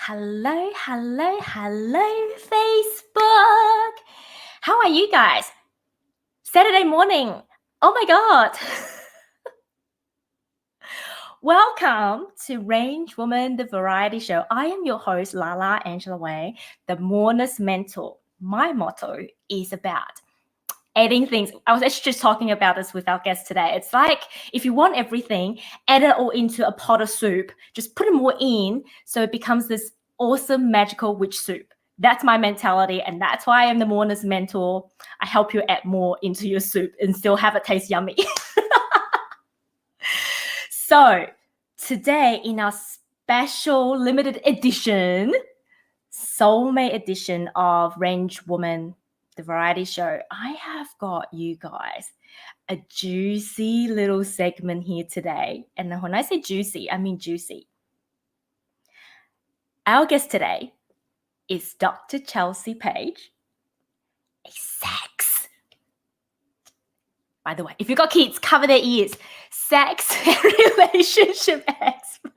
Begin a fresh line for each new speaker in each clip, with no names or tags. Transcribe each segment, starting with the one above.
Hello, hello, hello, Facebook. How are you guys? Saturday morning. Oh my God. Welcome to Range Woman, the variety show. I am your host, Lala Angela Wei, the Mourner's Mentor. My motto is about adding things. I was actually just talking about this with our guest today. It's like if you want everything, add it all into a pot of soup. Just put them all in so it becomes this awesome, magical witch soup. That's my mentality, and that's why I am the Mourner's Mentor. I help you add more into your soup and still have it taste yummy. So today in our special limited edition, soulmate edition of Range Woman, the variety show, I have got you guys a juicy little segment here today. And when I say juicy, I mean juicy. Our guest today is Dr. Chelsea Page, a sex. By the way, if you've got kids, cover their ears. Sex and relationship expert.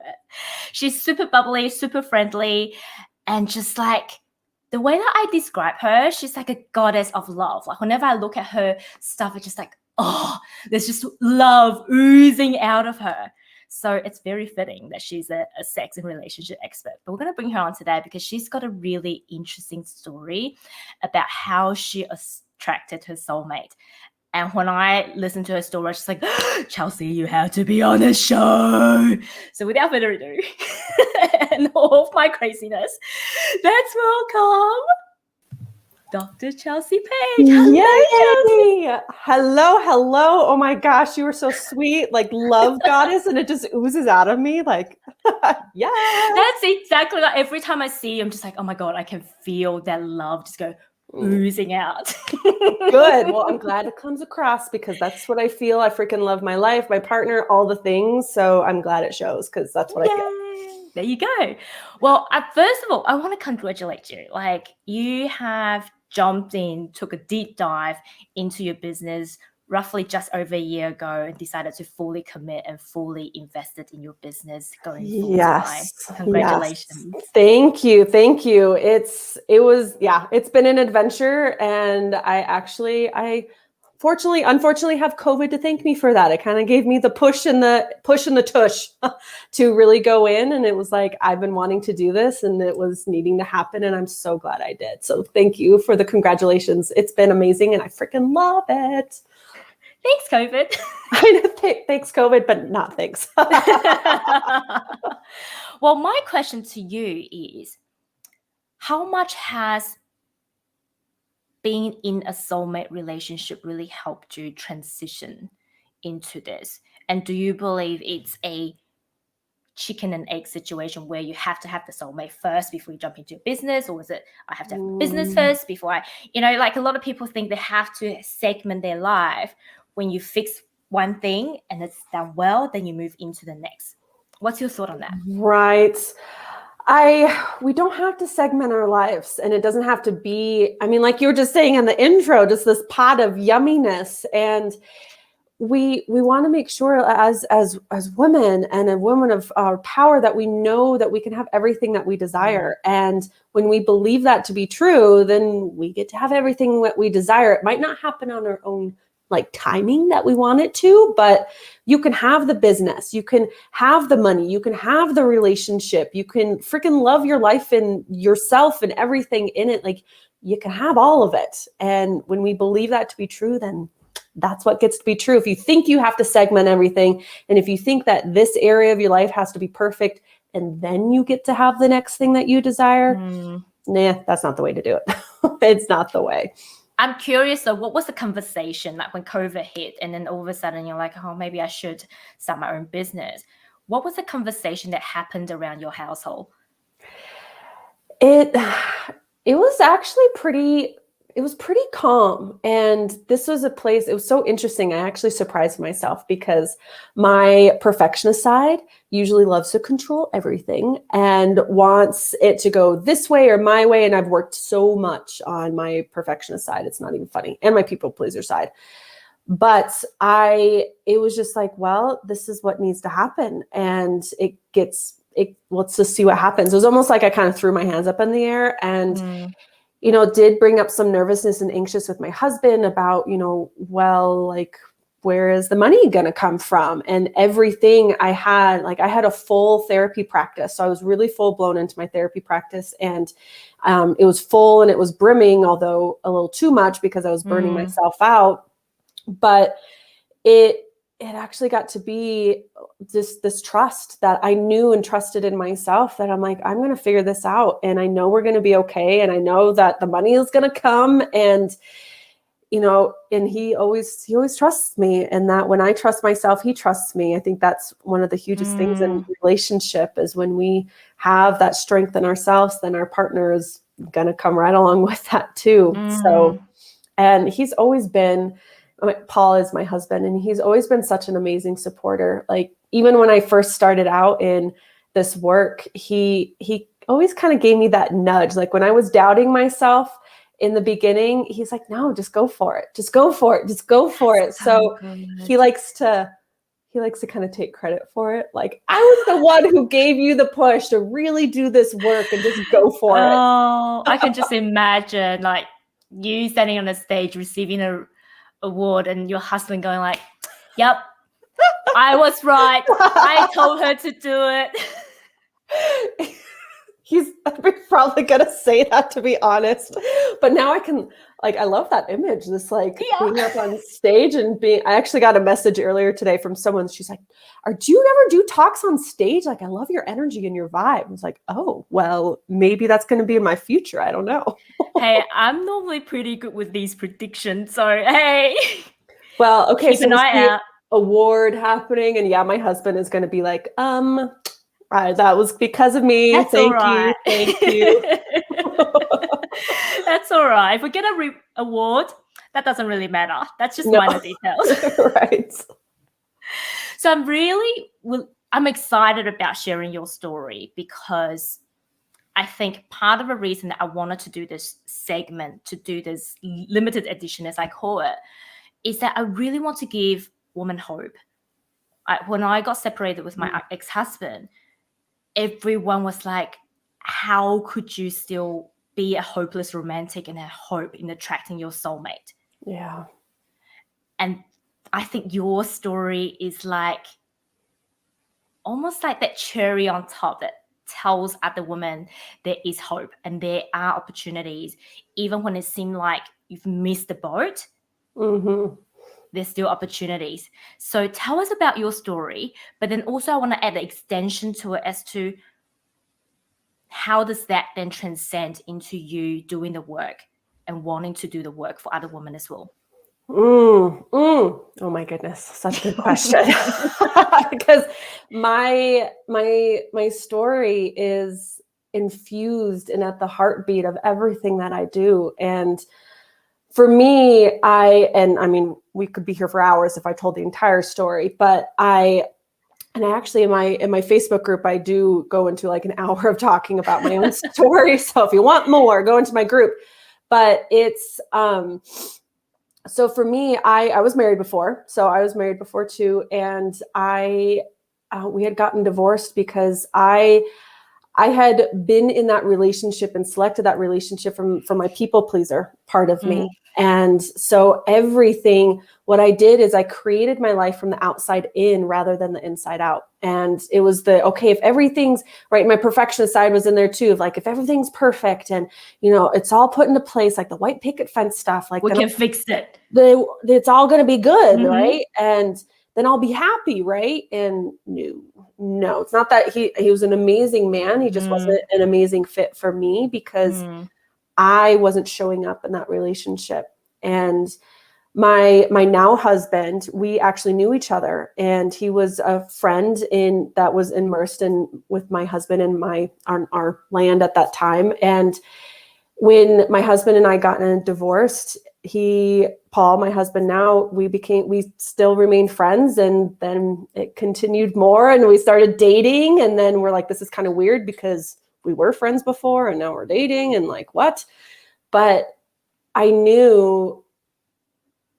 She's super bubbly, super friendly, and just like the way that I describe her, she's like a goddess of love. Like whenever I look at her stuff, it's just like, oh, there's just love oozing out of her. So it's very fitting that she's a sex and relationship expert. But we're going to bring her on today because she's got a really interesting story about how she attracted her soulmate. And when I listened to her story, I was just like, Chelsea, you have to be on the show. So without further ado, and all of my craziness, let's welcome Dr. Chelsea Page.
Hello, Chelsea. Hello. Oh my gosh, you were so sweet. Like love goddess, and it just oozes out of me. Like, yeah.
That's exactly like every time I see you, I'm just like, oh my God, I can feel that love just go oozing out.
Good. Well, I'm glad it comes across because that's what I feel. I freaking love my life, my partner, all the things. So I'm glad it shows because that's what I feel.
There you go. Well, first of all, I want to congratulate you. Like you have jumped in, took a deep dive into your business roughly just over a year ago and decided to fully commit and fully invested in your business going full time. Congratulations.
Yes. Thank you. It's been an adventure, and unfortunately have COVID to thank me for that. It kind of gave me the push and the tush to really go in. And it was like, I've been wanting to do this and it was needing to happen. And I'm so glad I did. So thank you for the congratulations. It's been amazing. And I freaking love it.
Thanks, COVID.
I know, thanks, COVID, but not thanks.
Well, my question to you is, how much has being in a soulmate relationship really helped you transition into this? And do you believe it's a chicken and egg situation where you have to have the soulmate first before you jump into your business? Or is it, I have to have the business first before like a lot of people think they have to segment their life. When you fix one thing and it's done well, then you move into the next. What's your thought on that?
Right. We don't have to segment our lives, and it doesn't have to be, like you were just saying in the intro, just this pot of yumminess. And we want to make sure as women and a woman of our power that we know that we can have everything that we desire. And when we believe that to be true, then we get to have everything that we desire. It might not happen on our own timing that we want it to, but you can have the business, you can have the money, you can have the relationship, you can freaking love your life and yourself and everything in it. Like you can have all of it. And when we believe that to be true, then that's what gets to be true. If you think you have to segment everything, and if you think that this area of your life has to be perfect, and then you get to have the next thing that you desire, that's not the way to do it. It's not the way.
I'm curious though, what was the conversation like when COVID hit and then all of a sudden you're like, oh, maybe I should start my own business? What was the conversation that happened around your household?
It was actually pretty calm. And this was a place, it was so interesting. I actually surprised myself because my perfectionist side usually loves to control everything and wants it to go this way or my way. And I've worked so much on my perfectionist side. It's not even funny. And my people pleaser side. But it was just like, well, this is what needs to happen. And it gets let's just see what happens. It was almost like I kind of threw my hands up in the air and,
Mm.
did bring up some nervousness and anxious with my husband about, well, like, where is the money going to come from? And everything I had a full therapy practice. So I was really full blown into my therapy practice, and it was full and it was brimming, although a little too much because I was burning myself out. But it actually got to be this trust that I knew and trusted in myself, that I'm like, I'm going to figure this out, and I know we're going to be okay. And I know that the money is going to come, and, and he always trusts me, and that when I trust myself, he trusts me. I think that's one of the hugest things in relationship, is when we have that strength in ourselves, then our partner is going to come right along with that too. So, and he's always been, Paul is my husband, and he's always been such an amazing supporter. Like, even when I first started out in this work, he always kind of gave me that nudge. Like, when I was doubting myself in the beginning, he's like, no, just go for it. Just go for it. Just go for it. So he likes to kind of take credit for it. Like, I was the one who gave you the push to really do this work, and just go for it.
Oh, I can just imagine, like, you standing on a stage receiving a award and your husband going like, yep, I was right. I told her to do it.
He's probably going to say that, to be honest. But now I love that image, this being up on stage and I actually got a message earlier today from someone. She's like, do you ever do talks on stage? Like, I love your energy and your vibe. I was like, oh, well, maybe that's going to be in my future. I don't know.
Hey, I'm normally pretty good with these predictions. So, hey.
Well, okay.
Keep an eye out.
Award happening. And yeah, my husband is going to be like, that was because of me.
That's
Thank
all right.
you. Thank you.
That's all right. If we get a award, that doesn't really matter. That's just minor details.
Right.
So I'm excited about sharing your story, because I think part of the reason that I wanted to do this segment, to do this limited edition, as I call it, is that I really want to give women hope. When I got separated with my ex-husband, everyone was like, how could you still be a hopeless romantic and have hope in attracting your soulmate?
Yeah.
And I think your story is like almost like that cherry on top that tells other women there is hope and there are opportunities, even when it seemed like you've missed the boat. There's still opportunities. So tell us about your story, but then also I want to add the extension to it as to how does that then transcend into you doing the work and wanting to do the work for other women as well?
Oh my goodness, such a good question. Because my story is infused and at the heartbeat of everything that I do. And for me, I mean, we could be here for hours if I told the entire story, but I actually in my Facebook group, I do go into like an hour of talking about my own story. So if you want more, go into my group. But it's so for me, I was married before. So I was married before too, and we had gotten divorced because I had been in that relationship and selected that relationship from my people pleaser part of me. And so what I did is I created my life from the outside in rather than the inside out. And it was if everything's right, my perfectionist side was in there too, of like, if everything's perfect and, it's all put into place, like the white picket fence stuff, like
we can fix it.
It's all going to be good. Right. And then I'll be happy. Right. And no, it's not that he was an amazing man. He just wasn't an amazing fit for me because I wasn't showing up in that relationship. And my now husband, we actually knew each other, and he was a friend that was immersed in with my husband and our land at that time. And when my husband and I got divorced, Paul, my husband now, we still remained friends, and then it continued more and we started dating, and then we're like, this is kind of weird because we were friends before and now we're dating and like what? But I knew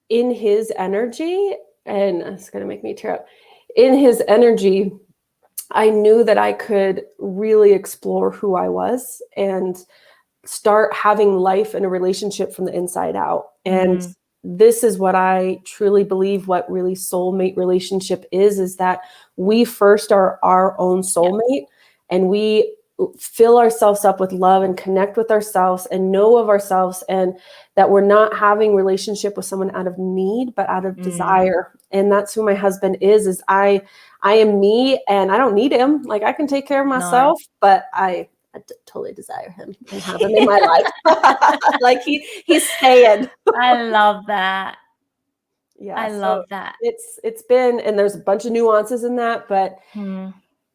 in his energy, and it's going to make me tear up, in his energy, I knew that I could really explore who I was and start having life in a relationship from the inside out. And this is what I truly believe what really soulmate relationship is that we first are our own soulmate, and we fill ourselves up with love and connect with ourselves and know of ourselves, and that we're not having relationship with someone out of need, but out of desire. And that's who my husband is I am me, and I don't need him. Like, I can take care of myself, but I totally desire him and have him in my life. Like, he's staying.
I love that.
Yeah,
I love that.
It's been, and there's a bunch of nuances in that, but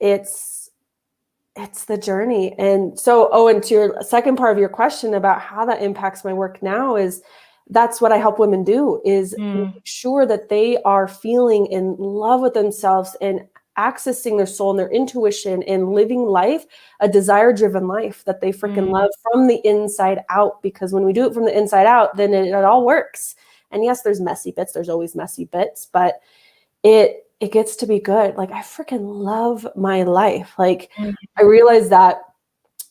it's the journey. And so, and to your second part of your question about how that impacts my work now, is that's what I help women do, is make sure that they are feeling in love with themselves and accessing their soul and their intuition and living life, a desire-driven life that they freaking love from the inside out. Because when we do it from the inside out, then it all works. And yes, there's messy bits. There's always messy bits, but it gets to be good. Like, I freaking love my life. Like, I realized that,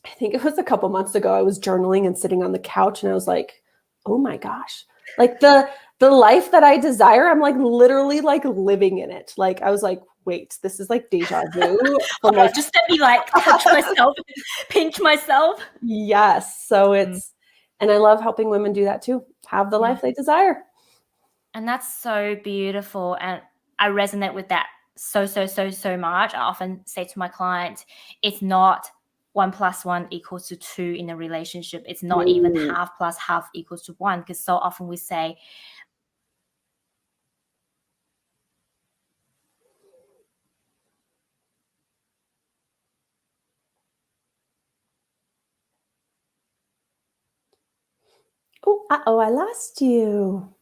I think it was a couple months ago, I was journaling and sitting on the couch, and I was like, oh my gosh, like the life that I desire, I'm like literally like living in it. Like, I was like, wait, this is like deja vu.
Just let me like touch myself, pinch myself.
Yes. So it's, and I love helping women do that too. Have the life they desire.
And that's so beautiful. And I resonate with that so much. I often say to my clients, it's not 1 + 1 = 2 in a relationship. It's not even half plus half equals to 1, because so often we say,
Oh, I lost you.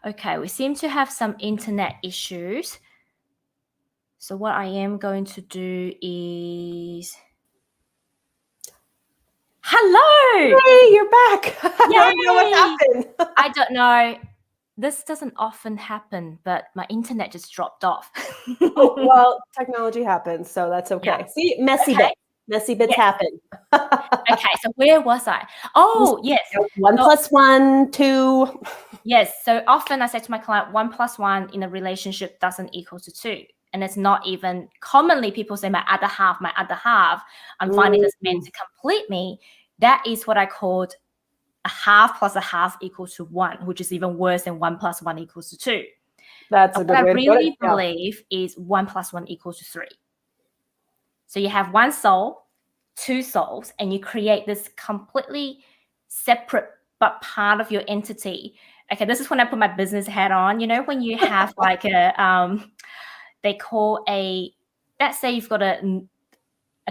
okay, we seem to have some internet issues. So what I am going to do is, hello!
Hey, you're back. I don't know what happened.
I don't know. This doesn't often happen, but my internet just dropped off.
Oh, well, technology happens, so that's okay.
Yeah.
See, messy bits happen.
Okay, so where was I? Oh, yes.
1 + 1, 2.
Yes. So often I say to my client, 1 + 1 in a relationship doesn't equal to 2. And it's not even commonly people say my other half, I'm finding this man to complete me. That is what I called a half plus a half equals to 1, which is even worse than 1 + 1 = 2.
That's a good way to put it.
What I really believe is 1 + 1 = 3. So you have one soul, two souls, and you create this completely separate but part of your entity. Okay, this is when I put my business hat on. You know, when you have like a, they call let's say you've got a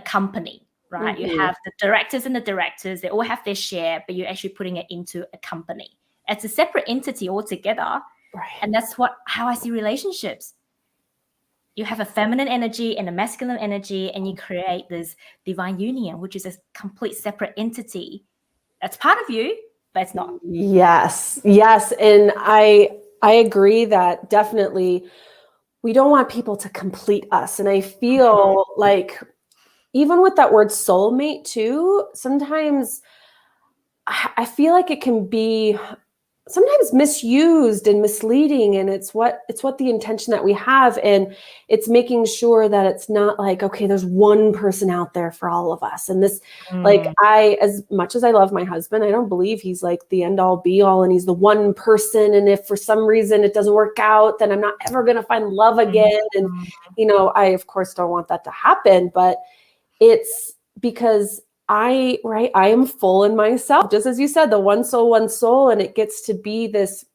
company, right? You have the directors and the directors, they all have their share, but you're actually putting it into a company. It's a separate entity altogether.
Right.
And that's how I see relationships. You have a feminine energy and a masculine energy, and you create this divine union, which is a complete separate entity. That's part of you, but it's not.
Yes. And I agree that definitely we don't want people to complete us. And I feel like even with that word soulmate too, sometimes I feel like it can be sometimes misused and misleading, and it's what the intention that we have, and it's making sure that it's not like, okay, there's one person out there for all of us. And this, like, as much as I love my husband, I don't believe he's like the end all be all, and he's the one person, and if for some reason it doesn't work out, then I'm not ever going to find love again. And I of course don't want that to happen, but it's because I am full in myself, just as you said, the one soul, and it gets to be this.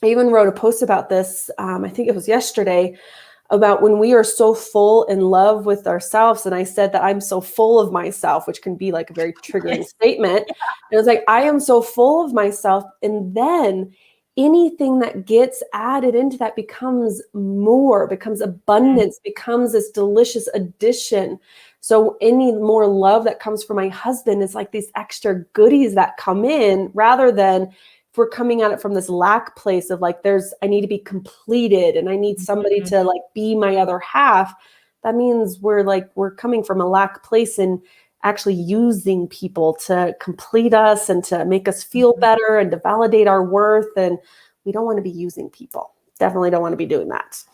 I even wrote a post about this. I think it was yesterday, about when we are so full in love with ourselves. And I said that I'm so full of myself, which can be like a very triggering statement. And it was like, I am so full of myself. And then anything that gets added into that becomes more, becomes abundance, becomes this delicious addition. So any more love that comes from my husband is like these extra goodies that come in, rather than if we're coming at it from this lack place of like, I need to be completed and I need somebody to like be my other half. That means we're coming from a lack place and actually using people to complete us and to make us feel better and to validate our worth. And we don't want to be using people. Definitely don't want to be doing that.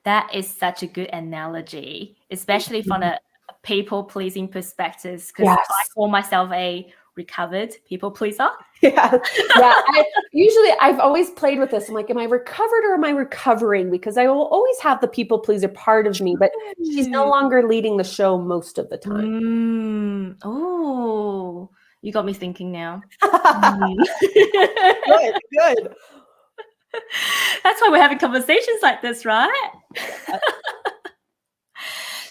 That is such a good analogy, especially from a people-pleasing perspective, because
Yes.
I call myself a recovered people pleaser.
Yeah. I've always played with this. I'm like, am I recovered or am I recovering? Because I will always have the people pleaser part of me, but she's no longer leading the show most of the time.
Oh, you got me thinking now.
Good.
That's why we're having conversations like this, right?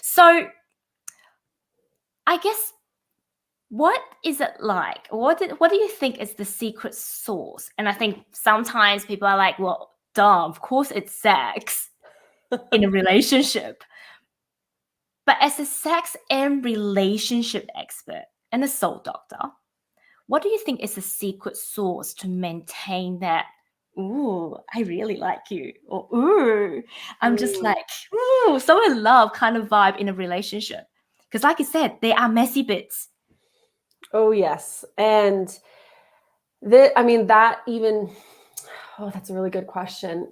So I guess, what is it like? What do you think is the secret sauce? And I think sometimes people are like, well, duh, of course it's sex in a relationship. But as a sex and relationship expert and a soul doctor, what do you think is the secret sauce to maintain that, ooh, I really like you, or ooh, I'm just like, ooh, so in love kind of vibe in a relationship? Because like you said, there are messy bits.
Oh, yes. And that's a really good question.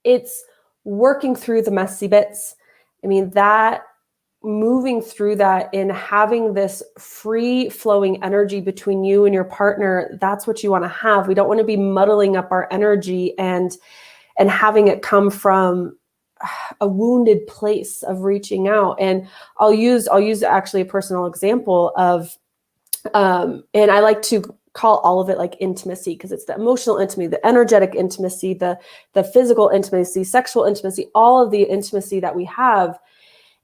It's working through the messy bits. That moving through that and having this free flowing energy between you and your partner, that's what you want to have. We don't want to be muddling up our energy and having it come from a wounded place of reaching out. And I'll use actually a personal example of, and I like to call all of it like intimacy, because it's the emotional intimacy, the energetic intimacy, the physical intimacy, sexual intimacy, all of the intimacy that we have.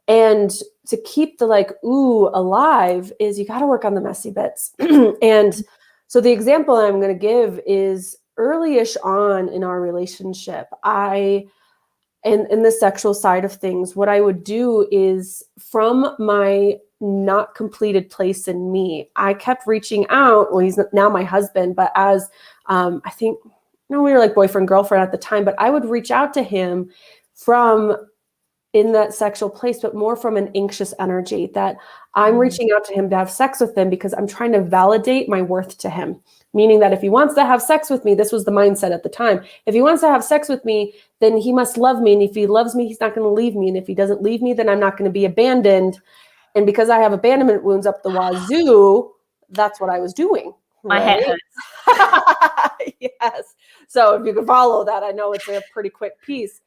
And to keep the like, ooh, alive is you got to work on the messy bits. And so the example I'm going to give is early-ish on in our relationship, in the sexual side of things, what I would do is, from my not completed place in me, I kept reaching out. Well, he's now my husband, but as I think, we were like boyfriend, girlfriend at the time, but I would reach out to him from in that sexual place, but more from an anxious energy, that I'm reaching out to him to have sex with him because I'm trying to validate my worth to him. Meaning that if he wants to have sex with me, this was the mindset at the time. If he wants to have sex with me, then he must love me. And if he loves me, he's not going to leave me. And if he doesn't leave me, then I'm not going to be abandoned. And because I have abandonment wounds up the wazoo, that's what I was doing.
My head
hurts. Yes. So if you can follow that, I know it's a pretty quick piece.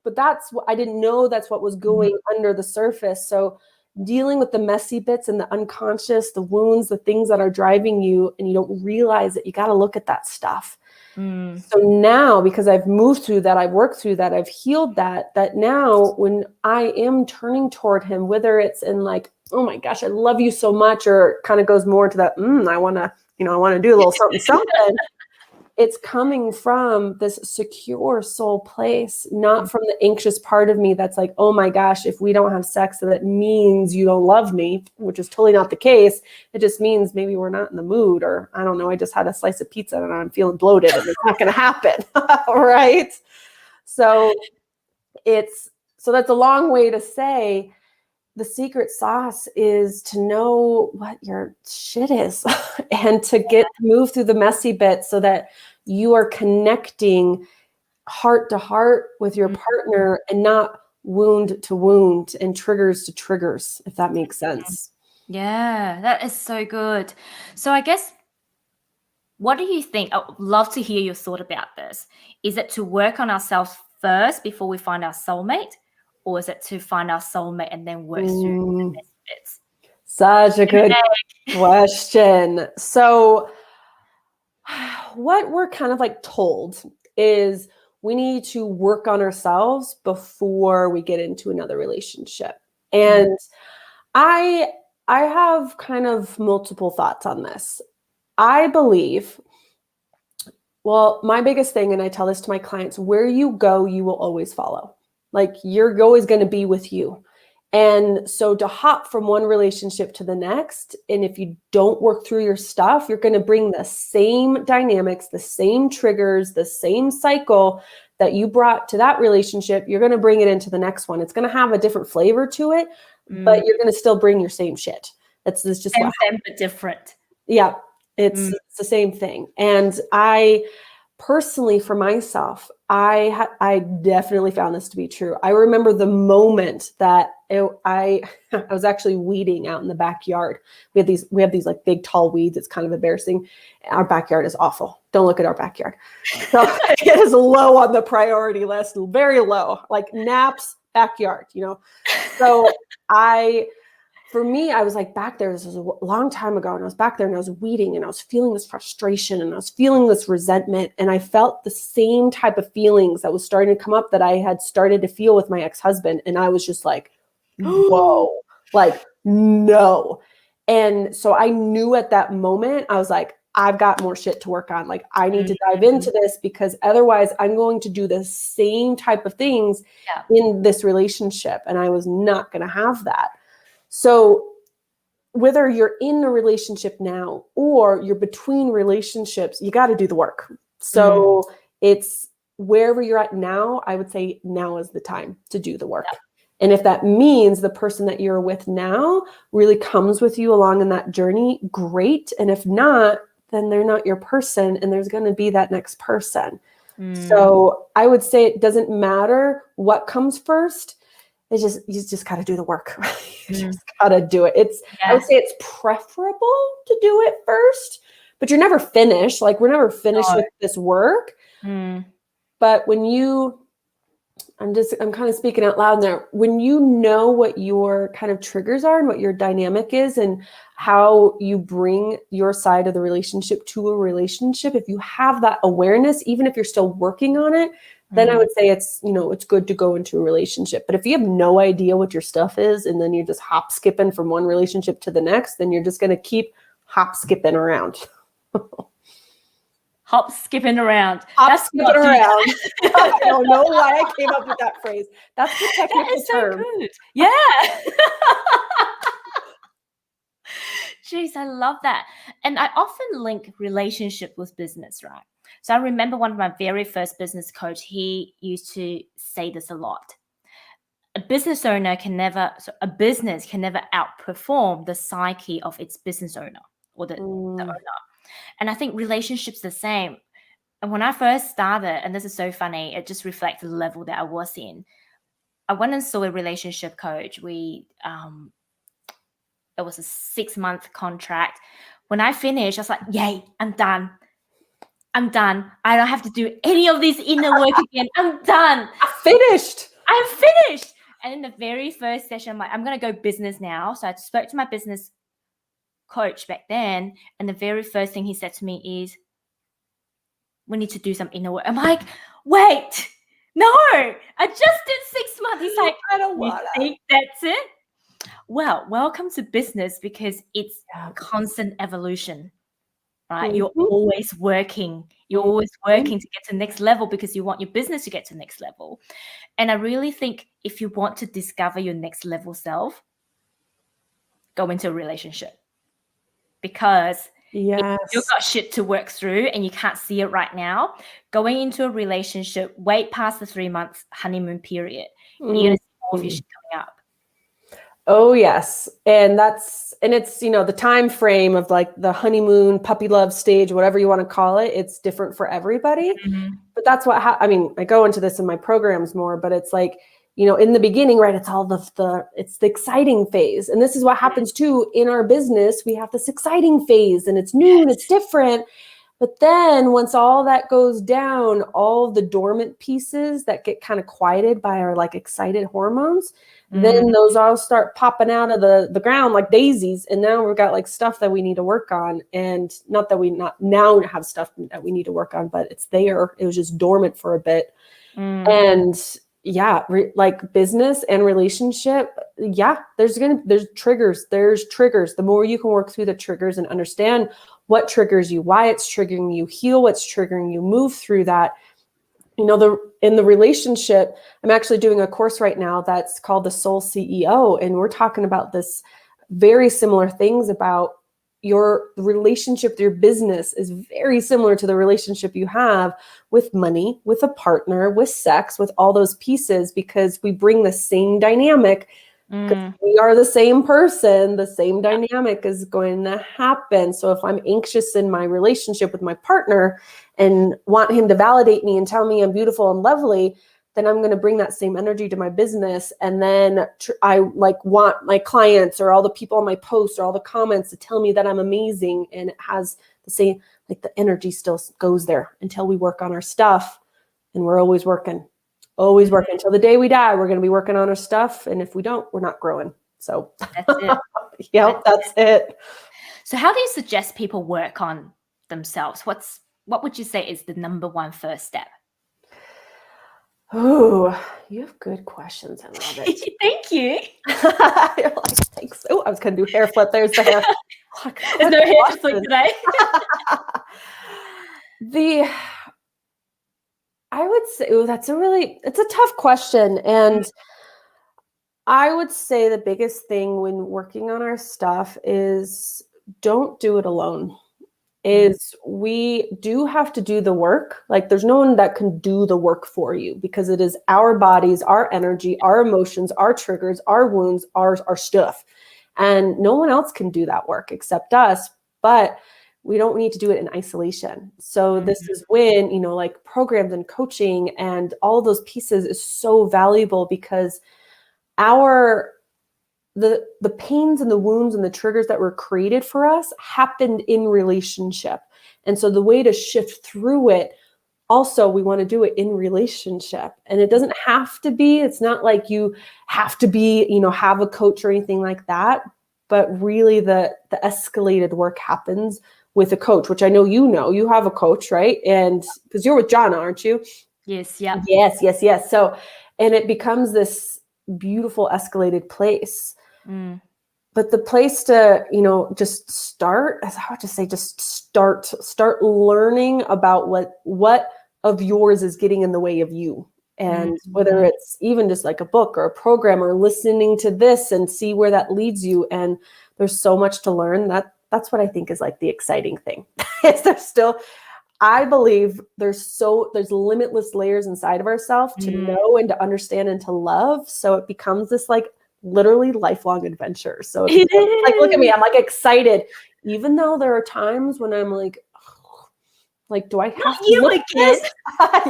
But that's what I didn't know, that's what was going under the surface. So dealing with the messy bits and the unconscious, the wounds, the things that are driving you, and you don't realize it, you got to look at that stuff. So now, because I've moved through that, I've worked through that, I've healed that now when I am turning toward him, whether it's in like, oh my gosh, I love you so much, or it kind of goes more to that, I want to do a little something, something. It's coming from this secure soul place, not from the anxious part of me that's like, oh my gosh, if we don't have sex, then that means you don't love me, which is totally not the case. It just means maybe we're not in the mood, or I don't know, I just had a slice of pizza and I'm feeling bloated and it's not going to happen. Right? So that's a long way to say the secret sauce is to know what your shit is and to move through the messy bits so that you are connecting heart to heart with your partner and not wound to wound and triggers to triggers, if that makes sense.
Yeah, that is so good. So I guess, what do you think? I would love to hear your thought about this. Is it to work on ourselves first before we find our soulmate? Or is it to find our soulmate and then work through the messy bits?
Such a good question. So what we're kind of like told is we need to work on ourselves before we get into another relationship. And I have kind of multiple thoughts on this. I believe, well, my biggest thing, and I tell this to my clients, where you go, you will always follow. Like, you're always going to be with you. And so to hop from one relationship to the next, and if you don't work through your stuff, you're going to bring the same dynamics, the same triggers, the same cycle that you brought to that relationship. You're going to bring it into the next one. It's going to have a different flavor to it, but you're going to still bring your same shit. It's just
same but different.
Yeah, it's the same thing. And I personally, for myself, I definitely found this to be true. I remember the moment that I was actually weeding out in the backyard. We have these like big tall weeds. It's kind of embarrassing. Our backyard is awful. Don't look at our backyard. So it is low on the priority list, very low, like naps, backyard, So for me, I was like back there, this was a long time ago, and I was back there and I was weeding and I was feeling this frustration and I was feeling this resentment. And I felt the same type of feelings that was starting to come up that I had started to feel with my ex-husband. And I was just like, whoa, like, no. And so I knew at that moment, I was like, I've got more shit to work on. Like, I need to dive into this, because otherwise I'm going to do the same type of things in this relationship. And I was not going to have that. So whether you're in a relationship now or you're between relationships, you got to do the work. So it's wherever you're at now, I would say now is the time to do the work. Yeah. And if that means the person that you're with now really comes with you along in that journey, great. And if not, then they're not your person, and there's going to be that next person. So I would say it doesn't matter what comes first. It's just, you just got to do the work. You just got to do it. I would say it's preferable to do it first, but you're never finished. Like, we're never finished with this work. But when I'm kind of speaking out loud there. When you know what your kind of triggers are and what your dynamic is and how you bring your side of the relationship to a relationship, if you have that awareness, even if you're still working on it, then I would say it's good to go into a relationship. But if you have no idea what your stuff is, and then you're just hop skipping from one relationship to the next, then you're just going to keep hop skipping around.
Hop skipping around.
Hop skipping around. I don't know why I came up with that phrase. That's the technical
that is
term.
So good. Yeah. Jeez, I love that. And I often link relationship with business, right? So I remember one of my very first business coach, he used to say this a lot. A business can never outperform the psyche of its business owner or the owner. And I think relationships the same. And when I first started, and this is so funny, it just reflects the level that I was in. I went and saw a relationship coach. It was a 6-month contract. When I finished, I was like, yay, I'm done. I don't have to do any of this inner work again. I'm done.
I'm finished.
And in the very first session, I'm like, I'm going to go business now. So I spoke to my business coach back then. And the very first thing he said to me is, we need to do some inner work. I'm like, wait, no, I just did 6 months. He's like,
I don't want
to. Think that's it? Well, welcome to business, because it's constant evolution, right? You're always working. You're always working to get to the next level, because you want your business to get to the next level. And I really think if you want to discover your next level self, go into a relationship. Because if you've got shit to work through and you can't see it right now, going into a relationship, wait past the 3 months honeymoon period. You're going to see more of your shit coming up.
Oh, yes. And it's, the time frame of like the honeymoon, puppy love stage, whatever you want to call it. It's different for everybody. But that's what, I go into this in my programs more, but it's like, in the beginning, right, it's all it's the exciting phase. And this is what happens too in our business. We have this exciting phase, and it's new and it's different. But then once all that goes down, all the dormant pieces that get kind of quieted by our like excited hormones, then those all start popping out of the ground like daisies. And now we've got like stuff that we need to work on. And not that we not now have stuff that we need to work on, but it's there. It was just dormant for a bit. And yeah, like business and relationship. Yeah, there's triggers. There's triggers. The more you can work through the triggers and understand what triggers you, why it's triggering you, heal what's triggering you, move through that. You know, in the relationship, I'm actually doing a course right now that's called the Soul CEO. And we're talking about this very similar things about your relationship with your business is very similar to the relationship you have with money, with a partner, with sex, with all those pieces, because we bring the same dynamic. Because we are the same person, the same dynamic is going to happen. So if I'm anxious in my relationship with my partner and want him to validate me and tell me I'm beautiful and lovely, then I'm going to bring that same energy to my business. And then I like want my clients or all the people on my posts or all the comments to tell me that I'm amazing. And it has the same, like the energy still goes there until we work on our stuff. And we're always working. Always working until the day we die. We're going to be working on our stuff. And if we don't, we're not growing. So
That's it.
Yep, that's it.
So how do you suggest people work on themselves? What would you say is the number one first step?
Oh, you have good questions. I love it.
Thank you.
You're like, thanks. Oh, I was going to do hair flip. There's the hair.
There's no hair to flip today.
I would say, it's a tough question. And I would say the biggest thing when working on our stuff is don't do it alone. Is we do have to do the work. Like there's no one that can do the work for you because it is our bodies, our energy, our emotions, our triggers, our wounds, our stuff. And no one else can do that work except us. But we don't need to do it in isolation. So this is when, you know, like programs and coaching and all those pieces is so valuable because the pains and the wounds and the triggers that were created for us happened in relationship. And so the way to shift through it, also, we want to do it in relationship. And it doesn't have to be, it's not like you have to be, you know, have a coach or anything like that. But really the escalated work happens with a coach, which I know you have a coach, right? And because you're with Jana, aren't you?
Yes. Yeah.
Yes. So, and it becomes this beautiful escalated place. But the place to, you know, just start, as I would just say, just start learning about what of yours is getting in the way of you. And whether it's even just like a book or a program or listening to this and see where that leads you. And there's so much to learn. That's what I think is like the exciting thing. Is there's still, I believe there's limitless layers inside of ourselves to know and to understand and to love. So it becomes this like literally lifelong adventure. So it's like, look at me, I'm like excited, even though there are times when I'm like, do I have to look at this?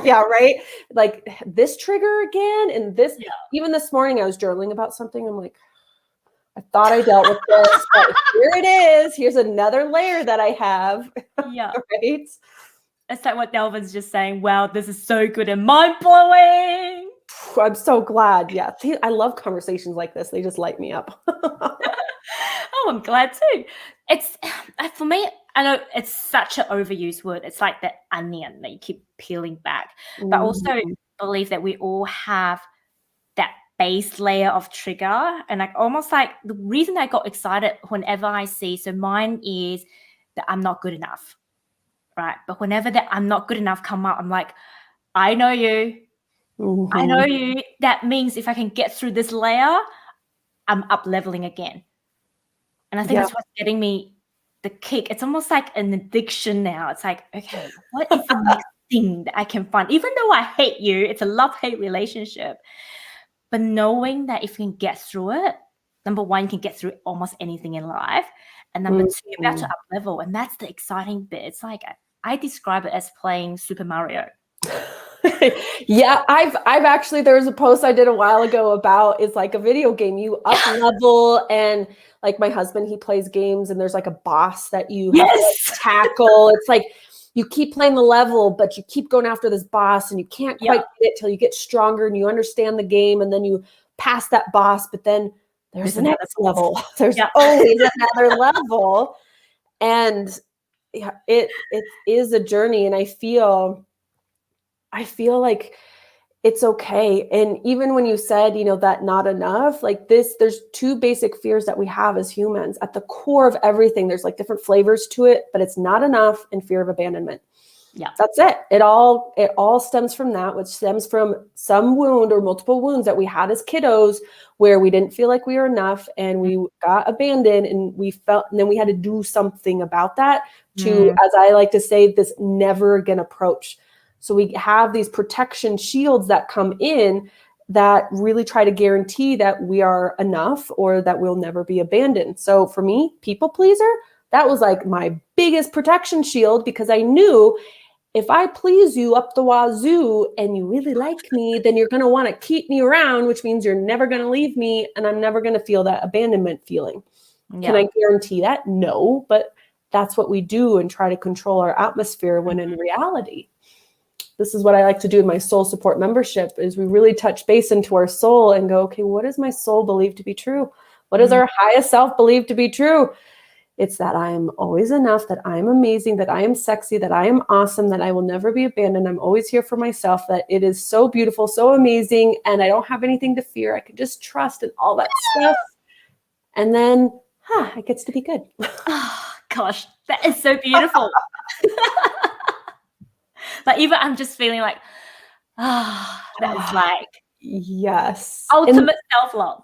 Yeah, right. Like this trigger again, and this. Yeah. Even this morning, I was journaling about something. I'm like, I thought I dealt with this, but here it is. Here's another layer that I have.
Yeah.
Right.
It's like what Delvin's just saying. Wow, this is so good and mind blowing.
I'm so glad. Yeah. I love conversations like this. They just light me up.
Oh, I'm glad too. It's for me, I know it's such an overused word. It's like the onion that you keep peeling back. But also believe that we all have that base layer of trigger. And like almost like the reason I got excited whenever I see, so mine is that I'm not good enough. Right. But whenever that I'm not good enough come up, I'm like, I know you. I know you. That means if I can get through this layer, I'm up leveling again. And I think that's what's getting me the kick. It's almost like an addiction now. It's like, okay, what is the next thing that I can find? Even though I hate you, it's a love-hate relationship. But knowing that if you can get through it, number one, you can get through almost anything in life. And number two, you're about to up level. And that's the exciting bit. It's like I describe it as playing Super Mario.
Yeah, I've actually, there was a post I did a while ago about it's like a video game. You up level, and like my husband, he plays games, and there's like a boss that you have to tackle. It's like you keep playing the level, but you keep going after this boss and you can't quite get it till you get stronger and you understand the game. And then you pass that boss, but then there's the next level. There's always another level. And yeah, it is a journey. And I feel like it's okay. And even when you said, that not enough, like there's two basic fears that we have as humans. At the core of everything, there's like different flavors to it, but it's not enough and fear of abandonment.
Yeah.
That's it. It all stems from that, which stems from some wound or multiple wounds that we had as kiddos where we didn't feel like we were enough and we got abandoned and and then we had to do something about that to, as I like to say, this never again approach. So we have these protection shields that come in that really try to guarantee that we are enough or that we'll never be abandoned. So for me, people pleaser, that was like my biggest protection shield because I knew if I please you up the wazoo and you really like me, then you're going to want to keep me around, which means you're never going to leave me and I'm never going to feel that abandonment feeling. Yeah. Can I guarantee that? No, but that's what we do and try to control our atmosphere when in reality, this is what I like to do in my soul support membership is we really touch base into our soul and go, okay, what does my soul believe to be true? What does our highest self believe to be true? It's that I am always enough, that I am amazing, that I am sexy, that I am awesome, that I will never be abandoned. I'm always here for myself, that it is so beautiful, so amazing, and I don't have anything to fear. I can just trust and all that stuff. And then, it gets to be good.
Oh, gosh, that is so beautiful. Like even I'm just feeling like, that is like
yes,
ultimate self-love.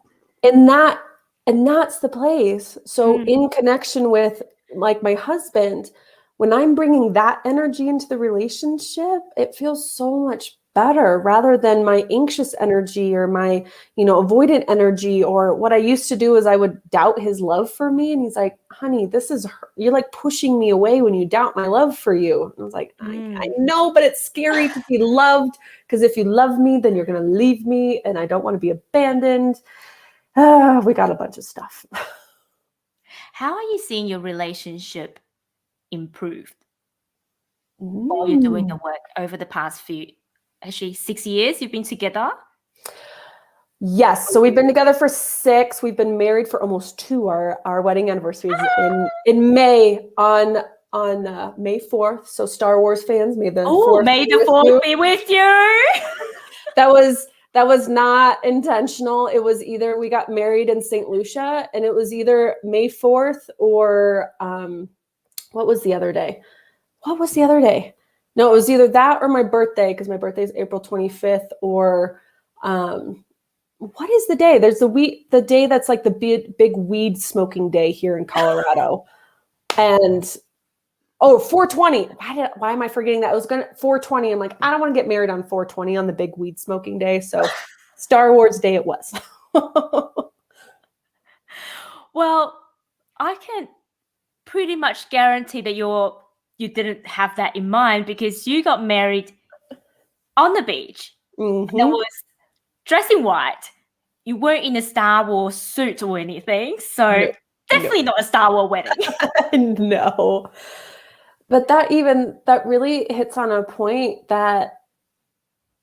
And that's the place. So in connection with like my husband, when I'm bringing that energy into the relationship, it feels so much better rather than my anxious energy or my, avoidant energy. Or what I used to do is I would doubt his love for me. And he's like, honey, you're like pushing me away when you doubt my love for you. And I was like, I know, but it's scary to be loved because if you love me, then you're going to leave me and I don't want to be abandoned. We got a bunch of stuff.
How are you seeing your relationship improved while you're doing the work over the past actually 6 years you've been together?
Yes. So we've been together for 6. We've been married for almost 2. Our wedding anniversary is in May on May 4th. So Star Wars fans, may the 4th
May the 4th be with you.
That was not intentional. It was either we got married in St. Lucia and it was either May 4th or what was the other day? No, it was either that or my birthday because my birthday is April 25th or what is the day? There's the day that's like the big weed smoking day here in Colorado. And 420. Why am I forgetting that? It was 420. I'm like, I don't want to get married on 420 on the big weed smoking day. So Star Wars Day it was.
Well, I can pretty much guarantee that you didn't have that in mind because you got married on the beach. And that was dressed in white. You weren't in a Star Wars suit or anything. So definitely not a Star Wars wedding.
No. But that really hits on a point that,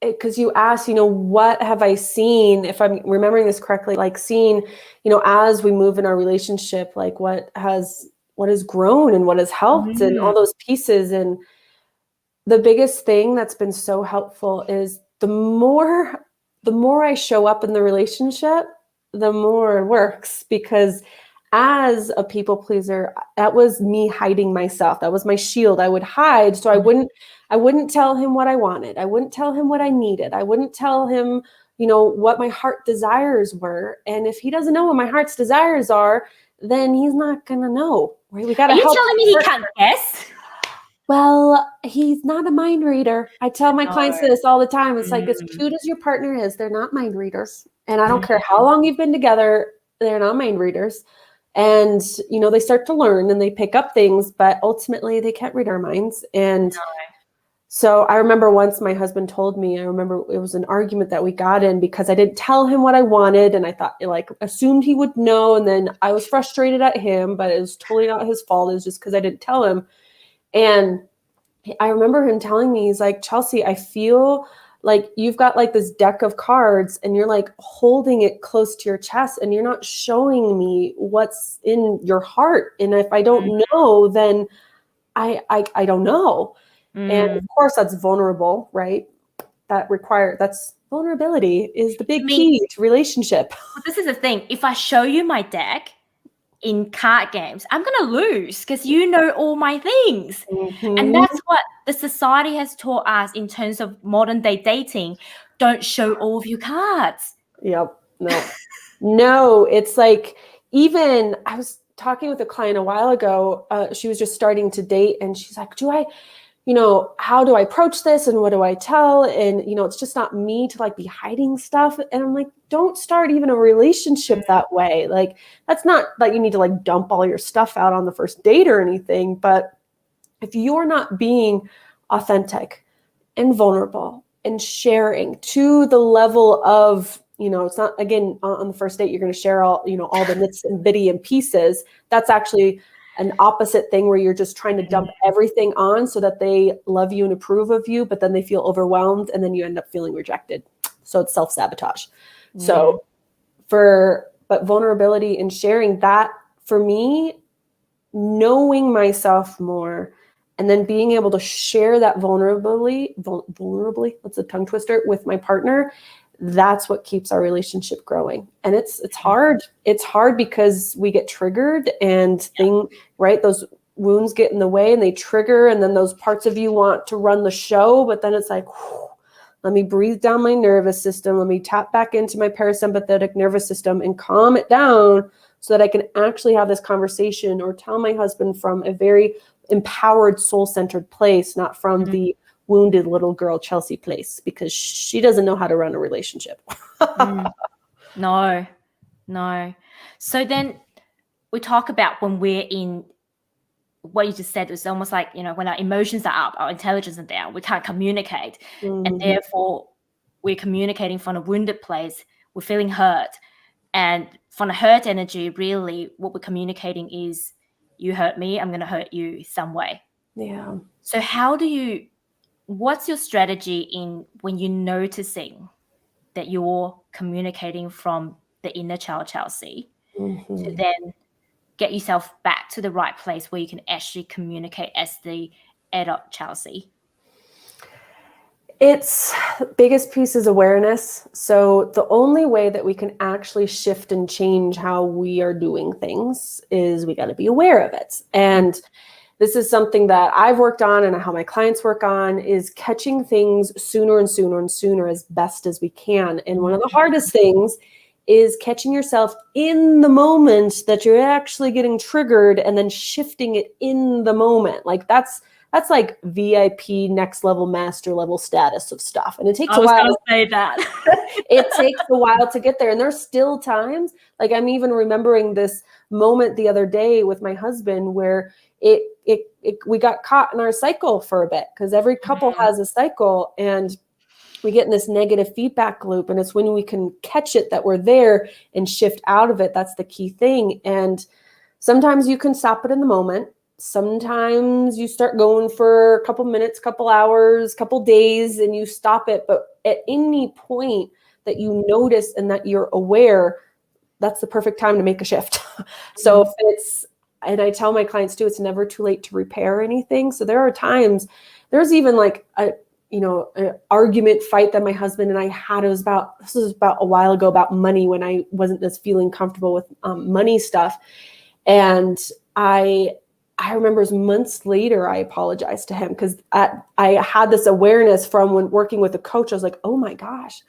because you asked, what have I seen, if I'm remembering this correctly, like seeing, as we move in our relationship, like what has grown and what has helped and all those pieces. And the biggest thing that's been so helpful is the more I show up in the relationship, the more it works, because as a people pleaser, that was me hiding myself. That was my shield. I would hide. So I wouldn't tell him what I wanted. I wouldn't tell him what I needed. I wouldn't tell him, what my heart desires were. And if he doesn't know what my heart's desires are, then he's not going to know. Right? We got to help.
Are you telling me he can't guess?
Well, he's not a mind reader. I tell my clients this all the time. It's like, as cute as your partner is, they're not mind readers. And I don't care how long you've been together, they're not mind readers. And, they start to learn and they pick up things, but ultimately they can't read our minds. And so I remember once my husband told me, it was an argument that we got in because I didn't tell him what I wanted. And I thought, assumed he would know. And then I was frustrated at him, but it was totally not his fault. It was just because I didn't tell him. And I remember him telling me, he's like, Chelsea, I feel like you've got like this deck of cards and you're like holding it close to your chest and you're not showing me what's in your heart. And if I don't know, then I don't know. And of course that's vulnerable, right? That's vulnerability is the big key to relationship.
Well, this is the thing. If I show you my deck in card games, I'm going to lose because you know all my things. And that's what the society has taught us in terms of modern day dating. Don't show all of your cards.
Yep. No, it's like, even I was talking with a client a while ago. She was just starting to date and she's like, how do I approach this and what do I tell? And, it's just not me to like be hiding stuff. And I'm like, don't start even a relationship that way. Like, that's not like you need to like dump all your stuff out on the first date or anything. But if you're not being authentic and vulnerable and sharing to the level of, it's not, again, on the first date, you're going to share all the nits and bitty and pieces. That's actually an opposite thing where you're just trying to dump everything on so that they love you and approve of you, but then they feel overwhelmed and then you end up feeling rejected. So it's self-sabotage. So but vulnerability and sharing that, for me, knowing myself more and then being able to share that vulnerably, what's a tongue twister, with my partner, that's what keeps our relationship growing. And it's hard. It's hard because we get triggered and those wounds get in the way and they trigger. And then those parts of you want to run the show, but then it's like, let me breathe down my nervous system. Let me tap back into my parasympathetic nervous system and calm it down so that I can actually have this conversation or tell my husband from a very empowered, soul-centered place, not from the wounded little girl Chelsea place, because she doesn't know how to run a relationship.
No. So then we talk about when we're in, what you just said was almost like, when our emotions are up, our intelligence is down, we can't communicate. And therefore we're communicating from a wounded place, we're feeling hurt. And from a hurt energy, really what we're communicating is, you hurt me, I'm going to hurt you some way.
Yeah.
So what's your strategy in when you're noticing that you're communicating from the inner child Chelsea to then get yourself back to the right place where you can actually communicate as the adult Chelsea?
Its biggest piece is awareness. So the only way that we can actually shift and change how we are doing things is we got to be aware of it. And this is something that I've worked on and how my clients work on, is catching things sooner and sooner and sooner as best as we can. And one of the hardest things is catching yourself in the moment that you're actually getting triggered and then shifting it in the moment. Like that's like VIP next level, master level status of stuff. And it takes a while.
I was going to say that.
It takes a while to get there. And there's still times, like I'm even remembering this moment the other day with my husband where we got caught in our cycle for a bit, because every couple has a cycle and we get in this negative feedback loop. And it's when we can catch it that we're there and shift out of it. That's the key thing. And sometimes you can stop it in the moment. Sometimes you start going for a couple minutes, couple hours, couple days, and you stop it. But at any point that you notice and that you're aware, that's the perfect time to make a shift. So if it's, and I tell my clients too, it's never too late to repair anything. So there are times, there's even like an argument fight that my husband and I had. This was about a while ago, about money, when I wasn't just feeling comfortable with money stuff. And I remember months later, I apologized to him because I had this awareness from when working with a coach. I was like, oh my gosh,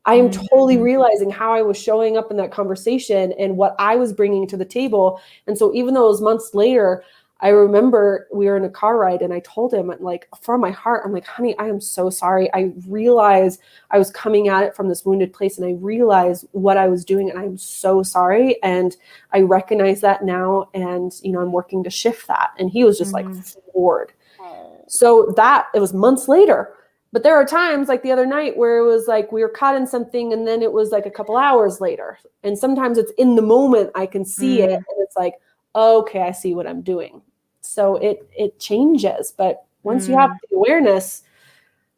I am totally realizing how I was showing up in that conversation and what I was bringing to the table. And so even though it was months later, I remember we were in a car ride and I told him, like, from my heart, I'm like, honey, I am so sorry. I realized I was coming at it from this wounded place and I realized what I was doing and I'm so sorry. And I recognize that now. And, I'm working to shift that. And he was just like floored. So it was months later. But there are times like the other night where it was like we were caught in something and then it was like a couple hours later. And sometimes it's in the moment I can see it and it's like, okay, I see what I'm doing. So it changes, but Once you have the awareness,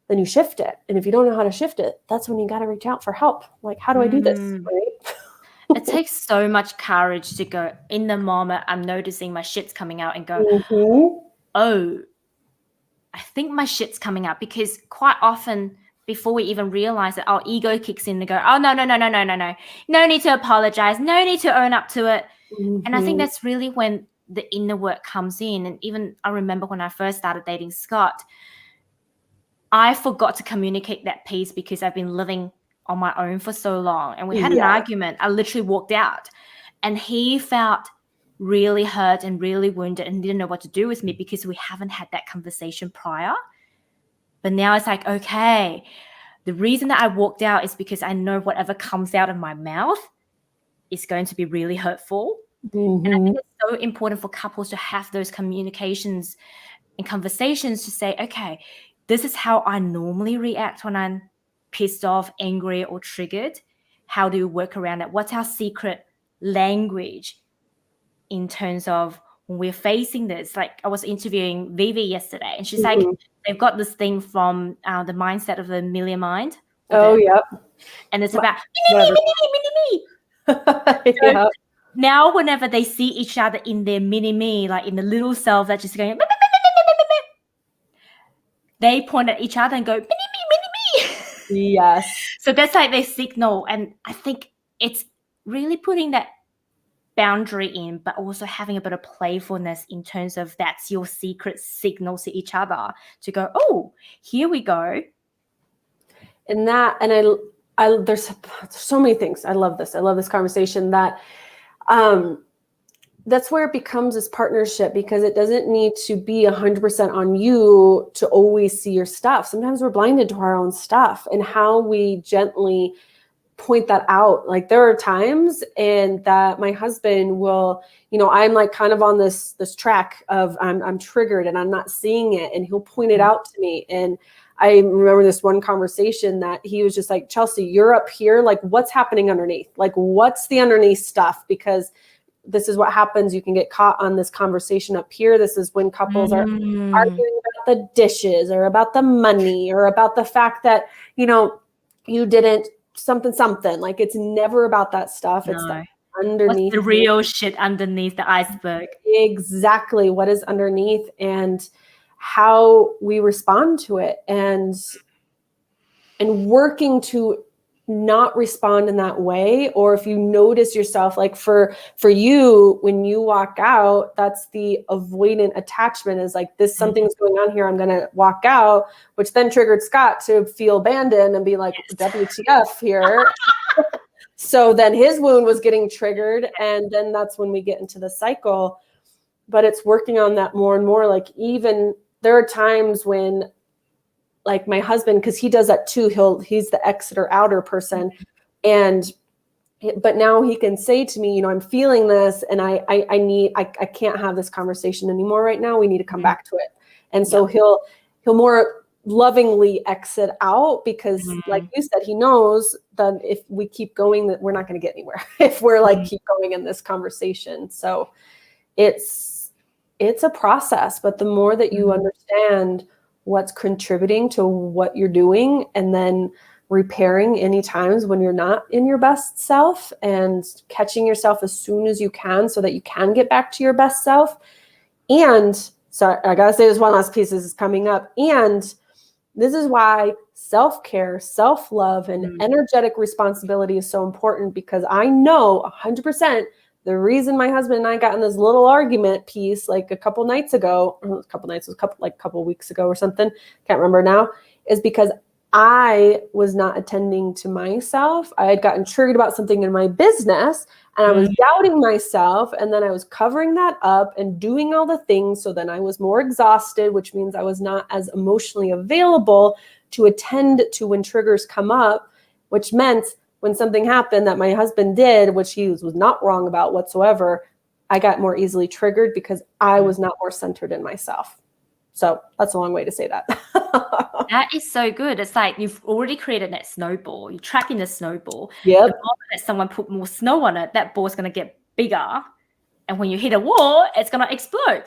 then you shift it. And if you don't know how to shift it, that's when you got to reach out for help. Like, how do I do this? Right?
It takes so much courage to go in the moment. I'm noticing my shit's coming out and go, oh, I think my shit's coming out, because quite often before we even realize it, our ego kicks in and go, oh, no. No need to apologize. No need to own up to it. And I think that's really when the inner work comes in. And even I remember when I first started dating Scott, I forgot to communicate that piece because I've been living on my own for so long. And we had an argument. I literally walked out and he felt really hurt and really wounded and didn't know what to do with me because we haven't had that conversation prior. But now it's like, okay, the reason that I walked out is because I know whatever comes out of my mouth is going to be really hurtful. And I think it's so important for couples to have those communications and conversations to say, okay, this is how I normally react when I'm pissed off, angry, or triggered. How do you work around it? What's our secret language in terms of when we're facing this? Like, I was interviewing Vivi yesterday, and she's like, they've got this thing from the mindset of the Million Mind.
Oh, yep.
And it's about me. So now whenever they see each other in their mini-me, like in the little self that's just going, they point at each other and go, mini-me.
Yes.
So that's like their signal. And I think it's really putting that boundary in, but also having a bit of playfulness in terms of that's your secret signal to each other to go, oh, here we go.
And I there's so many things. I love this. I love this conversation that that's where it becomes this partnership, because it doesn't need to be 100% on you to always see your stuff. Sometimes we're blinded to our own stuff, and how we gently point that out. Like, there are times and that my husband will, I'm like kind of on this track of I'm triggered and I'm not seeing it, and he'll point it out to me. And I remember this one conversation that he was just like, Chelsea, you're up here. Like, what's happening underneath? Like, what's the underneath stuff? Because this is what happens. You can get caught on this conversation up here. This is when couples are arguing about the dishes or about the money or about the fact that, you didn't something. Like, it's never about that stuff. It's the underneath.
What's the real shit underneath the iceberg?
Exactly. What is underneath and how we respond to it, and working to not respond in that way. Or if you notice yourself, like for you, when you walk out, that's the avoidant attachment, is like, this, something's going on here, I'm going to walk out, which then triggered Scott to feel abandoned and be like, WTF here. So then his wound was getting triggered. And then that's when we get into the cycle. But it's working on that more and more. Like, even there are times when, like, my husband, because he does that too, he's the exeter outer person. But now he can say to me, I'm feeling this, and I can't have this conversation anymore right now. We need to come back to it. And so he'll more lovingly exit out, because like you said, he knows that if we keep going, that we're not going to get anywhere if we're like keep going in this conversation. So it's a process, but the more that you understand what's contributing to what you're doing, and then repairing any times when you're not in your best self, and catching yourself as soon as you can so that you can get back to your best self. And so I gotta say this one last piece, this is coming up. And this is why self-care, self-love, and energetic responsibility is so important, because I know 100% the reason my husband and I got in this little argument piece like a couple weeks ago or something, can't remember now, is because I was not attending to myself. I had gotten triggered about something in my business, and I was doubting myself, and then I was covering that up and doing all the things. So then I was more exhausted, which means I was not as emotionally available to attend to when triggers come up, which meant when something happened that my husband did, which he was not wrong about whatsoever, I got more easily triggered because I was not more centered in myself. So that's a long way to say that.
That is so good. It's like you've already created that snowball. You're tracking the snowball.
Yep.
The moment that someone put more snow on it, that ball's going to get bigger. And when you hit a wall, it's going to explode.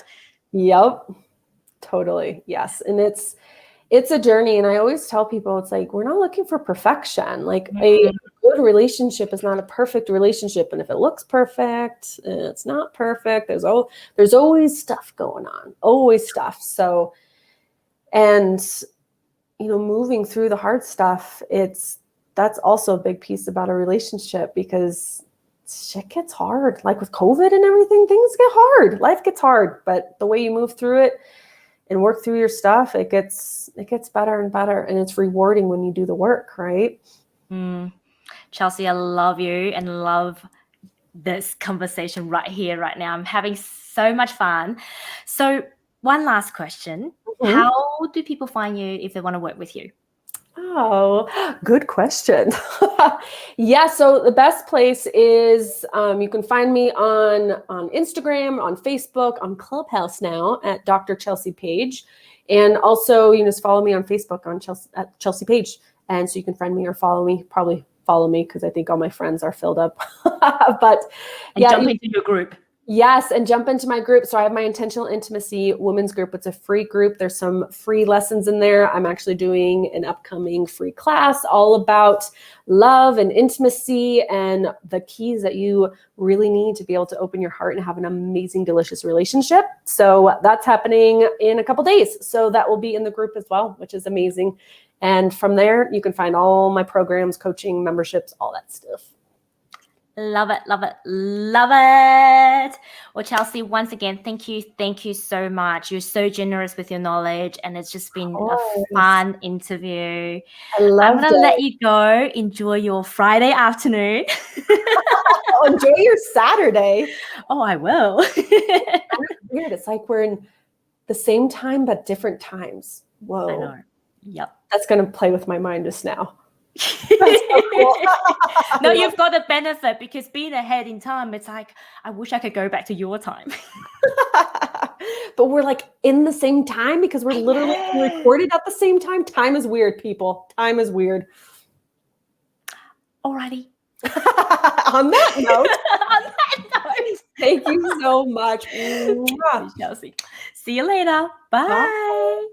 Yep. Totally. Yes. And it's a journey. And I always tell people, it's like, we're not looking for perfection. Like a good relationship is not a perfect relationship. And if it looks perfect, it's not perfect. There's always stuff going on, always stuff. So, and, moving through the hard stuff, that's also a big piece about a relationship, because shit gets hard. Like with COVID and everything, things get hard. Life gets hard, but the way you move through it and work through your stuff, it gets better and better. And it's rewarding when you do the work, right?
Chelsea, I love you and love this conversation right here, right now. I'm having so much fun. So one last question. How do people find you if they want to work with you?
Oh, good question. Yeah, so the best place is you can find me on Instagram, on Facebook, on Clubhouse now at Dr. Chelsea Page. And also, just follow me on Facebook at Chelsea Page. And so you can friend me or follow me, probably follow me because I think all my friends are filled up. But
jump into your group.
Yes, and jump into my group. So I have my Intentional Intimacy Women's Group. It's a free group. There's some free lessons in there. I'm actually doing an upcoming free class all about love and intimacy and the keys that you really need to be able to open your heart and have an amazing, delicious relationship. So that's happening in a couple days. So that will be in the group as well, which is amazing. And from there, you can find all my programs, coaching, memberships, all that stuff.
Love it, love it, love it. Well, Chelsea, once again, thank you so much. You're so generous with your knowledge, and it's just been a fun interview. I'm going to let you go. Enjoy your Friday afternoon.
Enjoy your Saturday.
Oh, I will.
It's weird. It's like we're in the same time, but different times. Whoa.
I know. Yep.
That's going to play with my mind just now.
So cool. No, you've got a benefit, because being ahead in time, it's like, I wish I could go back to your time.
But we're like in the same time because we're literally recorded at the same time. Time is weird, people. Time is weird.
Alrighty.
On that note, thank you so much.
Chelsea. See you later. Bye.